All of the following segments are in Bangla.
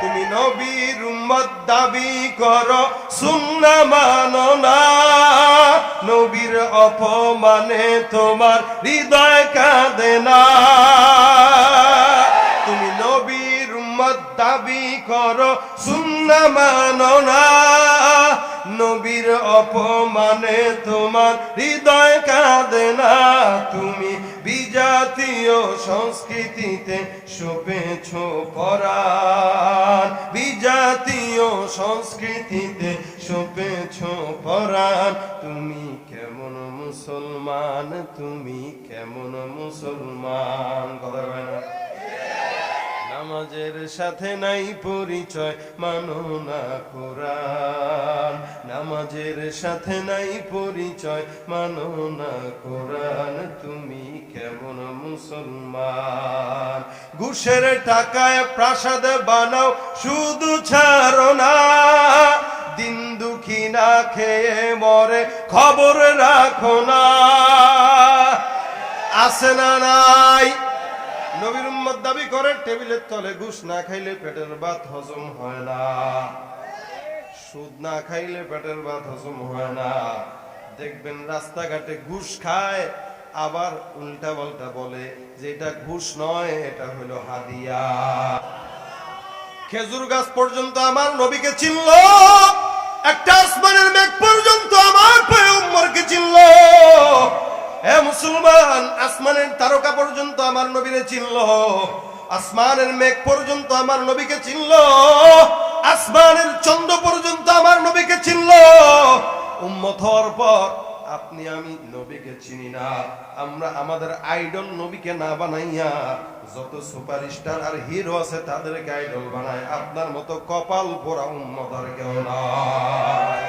তুমি নবীর উম্মত দাবি করো সুন্নাহ মানো না, নবীর অপমানে তোমার হৃদয় কাঁদে না। তুমি নবীর উম্মত দাবি করো সুন্নাহ মানো না, নবীর অপমানে তোমার হৃদয় কাঁদে না। তুমি বিজাতীয় সংস্কৃতিতে সপেছ পরাণ, বিজাতীয় সংস্কৃতিতে সপেছ পরাণ। তুমি কেমন মুসলমান, তুমি কেমন মুসলমান? কথা বলে না? নামাজের সাথে নাই পরিচয়, মানো না কোরআন। নামাজের সাথে নাই পরিচয়, মানো না কোরআন। তুমি কেমন মুসলমান? ঘুষের টাকায় প্রাসাদ বানাও, শুধু ছাড়ো না, দিন দুঃখী না খেয়ে মরে খবর রাখো না। আছে না নাই? নবীর উম্মত দাবি করে টেবিলের তলে ঘুষ না খাইলে পেটের ভাত হজম হয় না, সুদ না খাইলে পেটের ভাত হজম হয় না। দেখবেন রাস্তাঘাটে ঘুষ খায়, আবার উল্টা পাল্টা বলে যে এটা ঘুষ নয়, এটা হলো হাদিয়া। খেজুর গাছ পর্যন্ত আমার নবীকে চিনল, একটা আসমানের মেঘ পর্যন্ত আমার পয়গম্বরকে চিনল। হে মুসলমান, আসমানের তারকা পর্যন্ত আমার নবীরে চিনল, আসমানের মেঘ পর্যন্ত আমার নবীকে চিনল, আসমানের চন্দ্র পর্যন্ত আমার নবীকে চিনল। উম্মত হওয়ার পর আপনি আমি নবীকে চিনি না। আমরা আমাদের আইডল নবীকে না বানাইয়া যত সুপারস্টার আর হিরো আছে তাদেরকে আইডল বানায়। আপনার মতো কপাল পোড়া উম্মত আর কেউ নাই।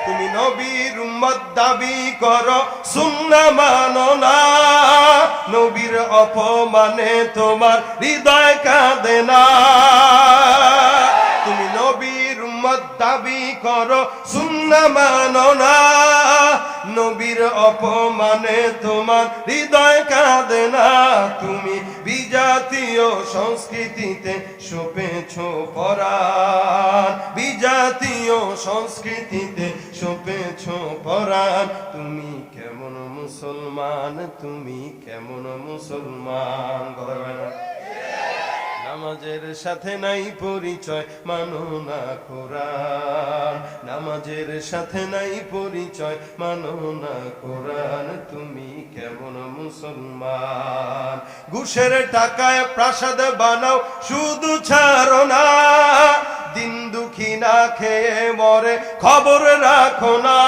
তুমি নবীর উম্মত দাবি করো, সুন্নাহ মানো না, নবীর অপমানে তোমার হৃদয় কাঁদে না। তুমি নবীর উম্মত দাবি করো, সুন্নাহ মানো না, নবীর অপমানে তোমার হৃদয় কাঁদে না। তুমি বিজাতীয় সংস্কৃতিতে সপেছ পরাণ, বিজাতীয় সংস্কৃতিতে সপেছ পরাণ। তুমি কেমন মুসলমান, তুমি কেমন মুসলমান? কথা বলে না? নামাজের সাথে নাই পরিচয়, মানো না কোরআন। নামাজের সাথে নাই পরিচয়, মানো না কোরআন। তুমি কেমন মুসলমান? ঘুষের টাকায় প্রাসাদ বানাও, শুধু ছাড়ো না, দিন দুঃখী না খেয়ে মরে খবর রাখো না।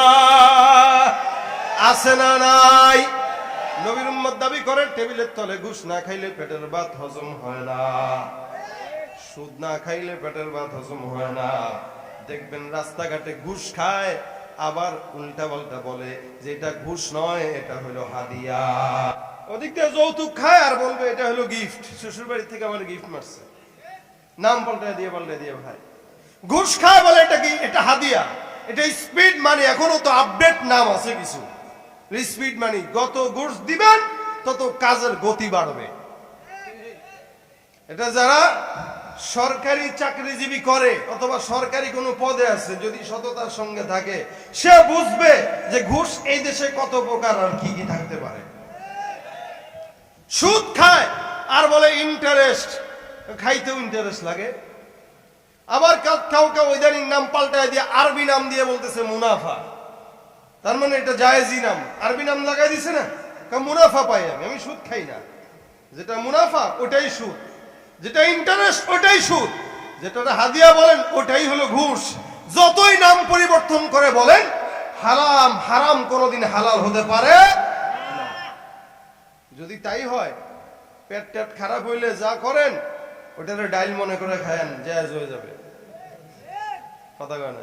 আছে না নাই? নবীর উম্মত দাবি করে টেবিলের তলে ঘুষ না খাইলে পেটের ভাত হজম হয় না, সুদ না খাইলে পেটের ভাত হজম হয় না। দেখবেন রাস্তাঘাটে ঘুষ খায়, আবার উল্টা পাল্টা বলে যে এটা ঘুষ নয়, এটা হলো হাদিয়া। ওদিক থেকে যৌতুক খায় আর বলবে এটা হলো গিফট, শ্বশুর বাড়ি থেকে আমার গিফট মারছে, নাম পাল্টায় দিয়ে ভাই। ঘুষ খায় বলে এটা কি, এটা হাদিয়া, এটা স্পিড মানি। এখনো তো আপডেট নাম আছে কিছু, স্পিড মানি। যত ঘুষ দিবেন তত কাজের গতি বাড়বে। এটা যারা সরকারি চাকরিজীবী করে অথবা সরকারি কোনো পদে আছে, যদি সততার সঙ্গে থাকে, সে বুঝবে যে ঘুষ এই দেশে কত প্রকার আর কি কি থাকতে পারে। সুদ খায় আর বলে ইন্টারেস্ট, খাইতেও ইন্টারেস্ট লাগে। আবার কাউকে ইদানিং নাম পাল্টায় দিয়ে আরবি নাম দিয়ে বলতেছে মুনাফা। তার মানে এটা জায়েজি নাম, আরবি নাম লাগাই দিছে না, মুনাফা পাই আমি সুদ খাই না। যেটা মুনাফা ওটাই সুদ, যেটা ইন্টারেস্ট ওটাই সুদ, যেটা হাদিয়া বলেন ওটাই হলো ঘুষ। যতই নাম পরিবর্তন করে বলেন, হারাম হারাম কোনোদিন হালাল হতে পারে না। যদি তাই হয়, পেট টেট খারাপ হইলে যা করেন ওটারে ডাইল মনে করে খায়েন, জায়েজ হয়ে যাবে। কথা কয় না?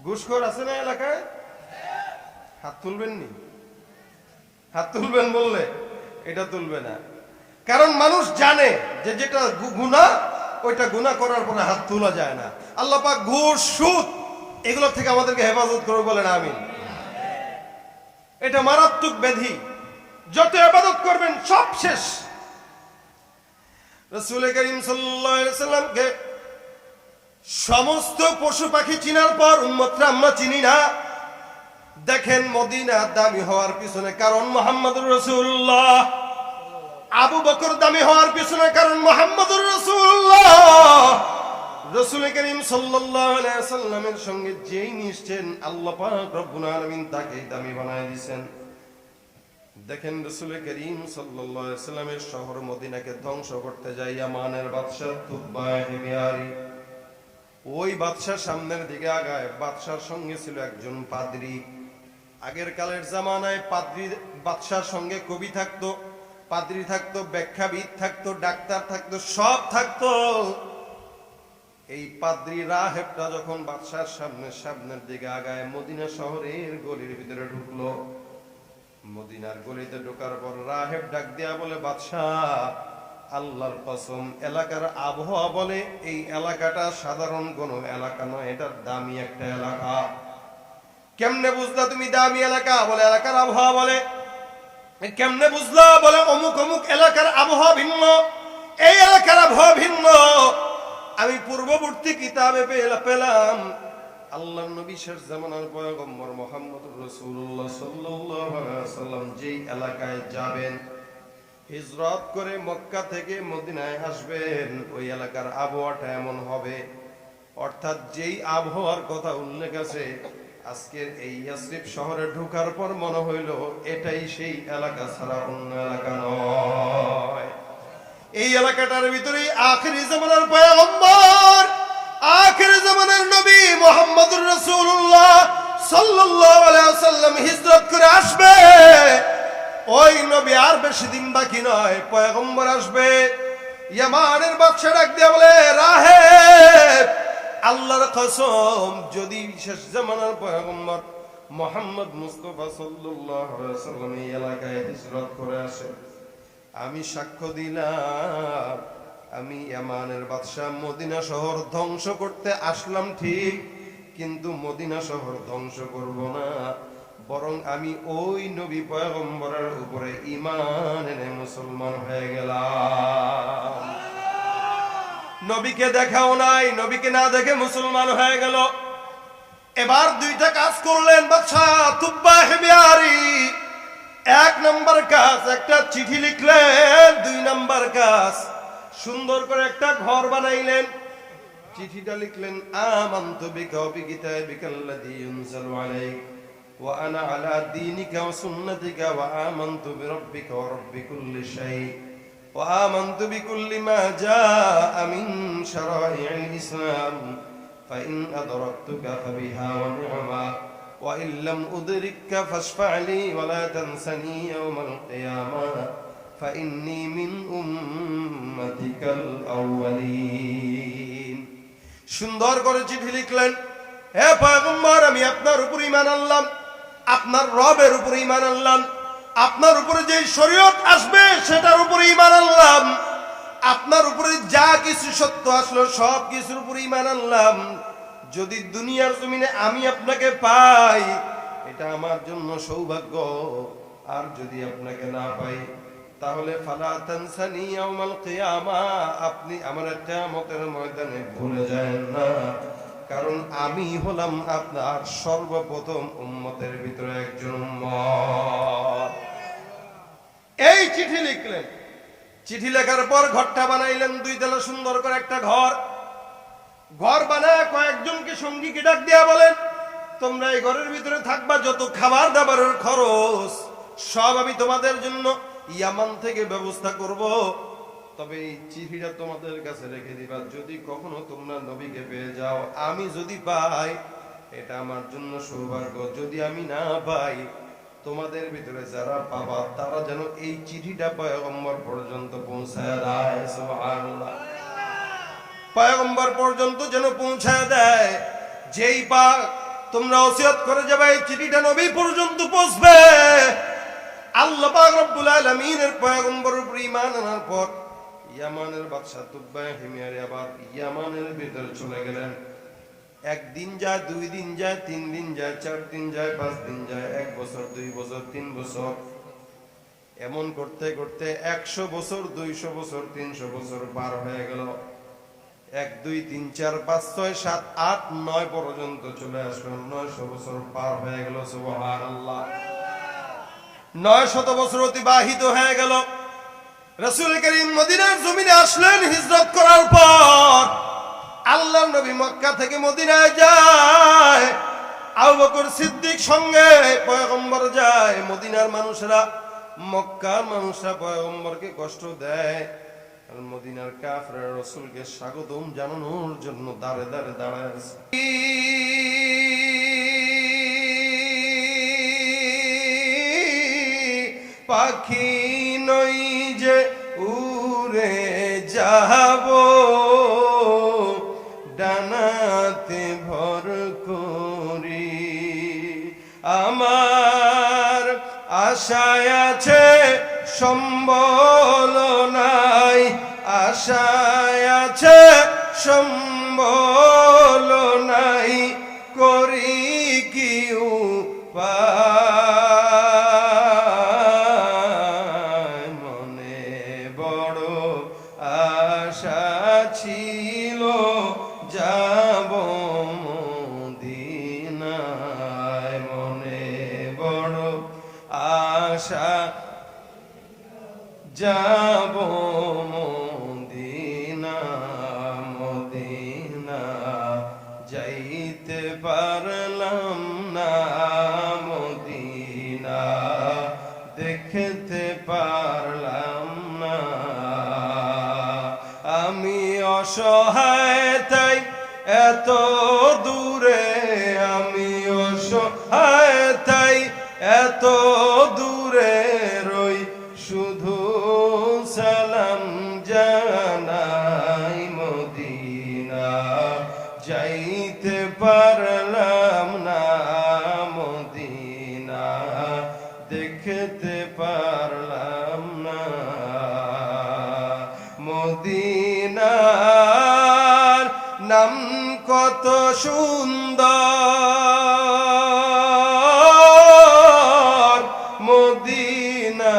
ঘুষখোর আছে না এলাকায়? হাত তুলবেন নি? হাত তুলবেন বললে এটা তুলবে না, কারণ মানুষ জানে যে যেটা গুনাহ, ওইটা গুনাহ করার পরে হাত তোলা যায় না। আল্লাহ পাক ঘুষ সুদ এগুলো থেকে আমাদেরকে হেফাজত করে, বলেন আমিন। এটা মারাত্মক ব্যাধি, যত ইবাদত করবেন সব শেষ। রাসূল করিম সাল্লাল্লাহু আলাইহি সাল্লামকে সমস্ত পশু পাখি চিনার পর উম্মতরা আমরা চিনি না। দেখেন মদিনা দামি হওয়ার পিছনে কারণ মুহাম্মদুর রাসূলুল্লাহ, আবু বকর দামি হওয়ার পিছনে কারণ মুহাম্মদুর রাসূলুল্লাহ। রাসূল করিম সাল্লাল্লাহু আলাইহি ওয়াসাল্লামের সঙ্গে যেই মিশছেন আল্লাহ পাক রব্বুল আলামিন তাকে দামি বানায় দিয়েছেন। দেখেন রাসূল করিম সাল্লাল্লাহু আলাইহি ওয়াসাল্লামের শহর মদিনাকে ধ্বংস করতে যায় ইয়ামানের বাদশা তুব্বা হিময়ারি। ওই বাদশার সামনের দিকে আগায়, বাদশার সঙ্গে ছিল একজন পাদ্রী। আগের কালের জামানায় পাদ্রী বাদশার সঙ্গে কবি থাকতো, পাদ্রী থাকতো, ব্যাখ্যাবিদ থাকতো, ডাক্তার থাকতো, সব থাকতো। এই পাদ্রী রাহেবটা যখন বাদশার সামনের দিকে আগায় মদিনা শহরের গলির ভিতরে ঢুকলো। মদিনার গলিতে ঢোকার পর রাহেব ডাক দিয়া বলে, বাদশাহ আল্লাহর কসম, এলাকার আবহাওয়া বলে এই এলাকাটা সাধারণ কোনো এলাকা নয়, এটা দামি একটা এলাকা। কেমনে বুঝলা তুমি দামি এলাকা? বলে এলাকার আবহাওয়া বলে। কেমনে বুঝলা? বলে অমুক অমুক এলাকার আবহাওয়া ভিন্ন, এই এলাকার আবহাওয়া ভিন্ন। আমি পূর্ববর্তী কিতাবে পেলাম আল্লাহর নবী শেষ জামানার পয়গম্বর মুহাম্মদুর রাসূলুল্লাহ সাল্লাল্লাহু আলাইহি ওয়াসাল্লাম যেই এলাকায় যাবেন, হিজরত করে মক্কা থেকে মদিনায় আসবেন, ওই এলাকার আবহাওয়াটা এমন হবে, অর্থাৎ যেই আবহাওয়ার কথা উল্লেখ আছে আজকের এই ইয়াসরিব শহরে ঢোকার পর মনে হইল এটাই সেই এলাকা ছাড়া অন্য এলাকা নয়। এই এলাকাটার ভিতরেই আখিরি জামানার পয়গম্বর, আখিরি জামানার নবী মুহাম্মদুর রাসূলুল্লাহ সাল্লাল্লাহু আলাইহি ওয়াসাল্লাম হিজরত করে আসবে। ওই নবী আর বেশি দিন বাকি নয়, পয়গম্বর আসবে। ইয়ামানের বাদশা ডাক দিয়ে বলে, রাহেব আল্লাহর কসম, যদি শেষ জামানার পয়গম্বর মুহাম্মদ মুস্তাফা সাল্লাল্লাহু আলাইহি ওয়াসাল্লাম এই এলাকায় হিজরত করে আসে, আমি সাক্ষ্য দিলাম আমি ইয়ামানের বাদশা মদিনা শহর ধ্বংস করতে আসলাম ঠিক, কিন্তু মদিনা শহর ধ্বংস করব না, বরং আমি ওই নবী পয়গম্বরের উপরে ঈমান এনে মুসলমান হয়ে গেলাম। নবীকে দেখাও নাই, নবীকে না দেখে মুসলমান হয়ে গেল। এবার দুইটা কাজ করলেন বাদশা তুব্বা হিময়ারি। এক নাম্বার কাজ, একটা চিঠি লিখলেন। দুই নাম্বার কাজ, সুন্দর করে একটা ঘর বানাইলেন। চিঠিটা লিখলেন, আমানতু বিকা ওয়া বিকিতাবিকাল্লাযী ইউনজালু আলাইক ওয়া আনা আলা দীনিকা ওয়া সুন্নাতিকা ওয়া আমানতু বিরাব্বিকা ওয়া রাব্বি কুল্লি শাই ওয়া আমানতু বিকুল্লি মা জাআ মিন শারাই'ল ইসলাম ফাইন আদরাকতুকা ফাবিহা ওয়া নি'মা ওয়া ইন লাম উদরিককা ফাশফা' লি ওয়া লা তানসানি ইয়াওমাল কিয়ামাহ ফাইন্নী মিন উম্মাতিকাল আউয়ালিন। সুন্দর করে চিঠি লিখলেন, হে পয়গম্বর, আমি আপনার উপর ঈমান আনলাম, আপনার রবের উপর ঈমান আনলাম, আপনার উপরে যে শরীয়ত আসবে সেটার উপর ঈমান আনলাম, আপনার উপরে যা কিছু সত্য আসলো সব কিছুর উপর ঈমান আনলাম। যদি দুনিয়ার জমিনে আমি আপনাকে পাই এটা আমার জন্য সৌভাগ্য, আর যদি আপনাকে না পাই তাহলে ফালা তানসানি ইয়াউমাল কিয়ামা, আপনি আমার কিয়ামতের ময়দানে ভুলে যাবেন না, কারণ আমি হলাম আপনার সর্বপ্রথম উম্মতের ভিতরে একজন উম্মত। এই চিঠি লিখলেন। চিঠি লেখার পর ঘরটা বানাইলেন, দুই তলা সুন্দর করে একটা ঘর। ঘর বানায় কয়েকজনকে সঙ্গীকে ডাক দিয়া বলেন, তোমরা এই ঘরের ভিতরে থাকবা, যত খাবার দাবারের খরচ সব আমি তোমাদের জন্য ইয়ামান থেকে ব্যবস্থা করব, তবে এই চিঠিটা তোমাদের কাছে রেখে দিবা। যদি কখনো তোমরা নবীকে পেয়ে যাও, আমি যদি পাই এটা আমার জন্য সৌভাগ্য, যদি আমি না পাই তোমাদের ভিতরে যারা পাবা তারা যেন এই চিঠিটা পয়গম্বর পর্যন্ত পৌঁছায় দেয়। সুবহানাল্লাহ। পয়গম্বর পর্যন্ত যেন পৌঁছায় দেয়। যেই পাক তোমরা ওসিয়ত করে যাবে এই চিঠিটা নবী পর্যন্ত পৌঁছবে। আল্লাহ পাক রব্বুল আলামিনের পয়গম্বরের উপর ঈমান আনার পর ইয়ামানের বাদশা তুব্বা হিময়ারি আবার ইয়ামানের ভিতরে চলে গেলেন। একদিন যায়, 2 দিন যায়, 3 দিন যায়, 4 দিন যায়, 5 দিন যায়, 1 বছর, 2 বছর, 3 বছর। এমন করতে করতে 100 বছর, 200 বছর, 300 বছর পার হয়ে গেল। 1 2 3 4 5 6 7 8 9 পর্যন্ত চলে আসলো। 900 বছর পার হয়ে গেল। সুবহানাল্লাহ। 900 বছর অতিবাহিত হয়ে গেল। রাসূল করিম মদিনার জমিনে আসলেন হিজরত করার পর। আল্লাহর নবী মক্কা থেকে মদিনায় যায়, আবু বকর সিদ্দিক সঙ্গে পয়গম্বর যায়। মদিনার মানুষরা, মক্কার মানুষরা পয়গম্বরকে কষ্ট দেয়, আর মদিনার কাফেররা রাসূলকে স্বাগতম জানানোর জন্য দাঁড়ে দাঁড়ে দাঁড়ায় আছে। পাখি নই যে উড়ে যাব, ডানাতে ভর করি। আমার আশায় আছে সম্বল নাই, আশায় আছে সম্বল নাই, করি কি উপায়। মনে বড় আশা ছিল যাব মদিনায়, মনে বড় আশা যাব মদিনা। মদিনা যাইতে পারলাম না, মদিনা দেখতে পারলাম না। আমি অসহায় তাই এত দূরে, আমি অসহায় তাই এত দূরে রই, শুধু সালাম জানাই। মদিনা যাইতে পারলাম না, মদিনা দেখতে পারলাম না। মদিনার নাম কত সুন্দর, মদিনা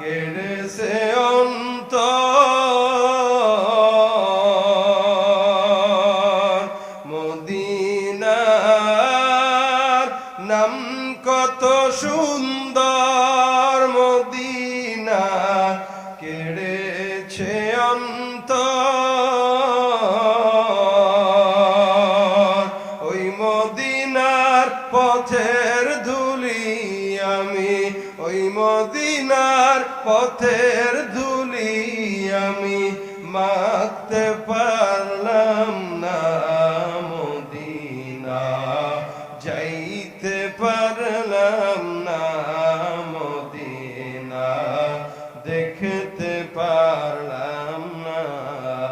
কেড়েছে অন্তর। মদিনার নাম কত সুন্দর, মদিনা কেড়েছে অন্তর। ওই মদিনার পথের ধুলি আমি, ওই মদিনার পথের ধুলি আমি মাখতে পারলাম না। মদিনা যাইতে পারলাম না, মদিনা দেখে